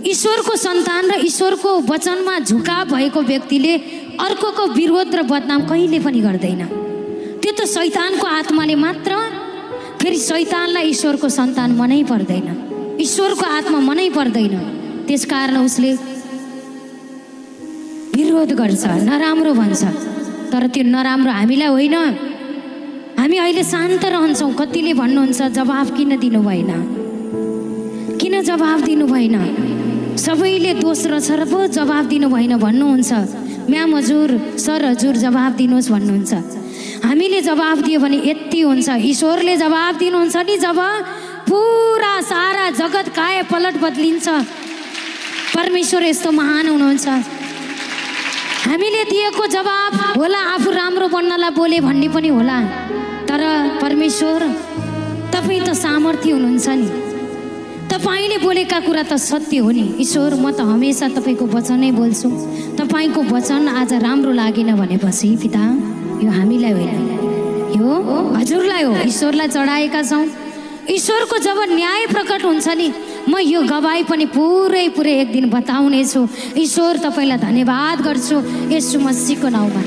ईश्वरको सन्तान र ईश्वरको वचनमा झुकाव भएको व्यक्तिले अर्कोको विरोध र बदनाम कहिले पनि गर्दैन। त्यो त शैतानको आत्माले मात्र, फेरि शैतानलाई ईश्वरको सन्तान मनै पर्दैन, ईश्वरको आत्मा मनै पर्दैन। त्यसकारण उसले विरोध गर्छ, नराम्रो भन्छ। तर त्यो नराम्रो हामीलाई होइन। हामी अहिले शान्त रहन्छौँ। कतिले भन्नुहुन्छ जवाफ किन दिनु भएन, किन जवाफ दिनु भएन, सबैले दोष रहेछ र पो जवाफ दिनु भएन भन्नुहुन्छ। म्याम हजुर, सर हजुर जवाफ दिनुहोस् भन्नुहुन्छ। हामीले जवाफ दियो भने यति हुन्छ, ईश्वरले जवाफ दिनुहुन्छ नि जब पुरा सारा जगत काय पलट बदलिन्छ। परमेश्वर यस्तो महान हुनुहुन्छ। हामीले दिएको जवाब होला आफू राम्रो बन्नलाई बोले भन्ने पनि होला, तर परमेश्वर तपाईँ त सामर्थ्य हुनुहुन्छ नि, तपाईले बोलेका कुरा त सत्य हो नि। ईश्वर म त हमेसा तपाईँको वचनै बोल्छु, तपाईँको वचन आज राम्रो लागेन भनेपछि पिता यो हामीलाई होइन, यो हजुरलाई हो, ईश्वरलाई चढाएका छौँ। ईश्वरको जब न्याय प्रकट हुन्छ नि, म यो गवाई पनि पुरै एक दिन बताउने छु। ईश्वर तपाईँलाई धन्यवाद गर्छु येशू मसीहको नाउँमा।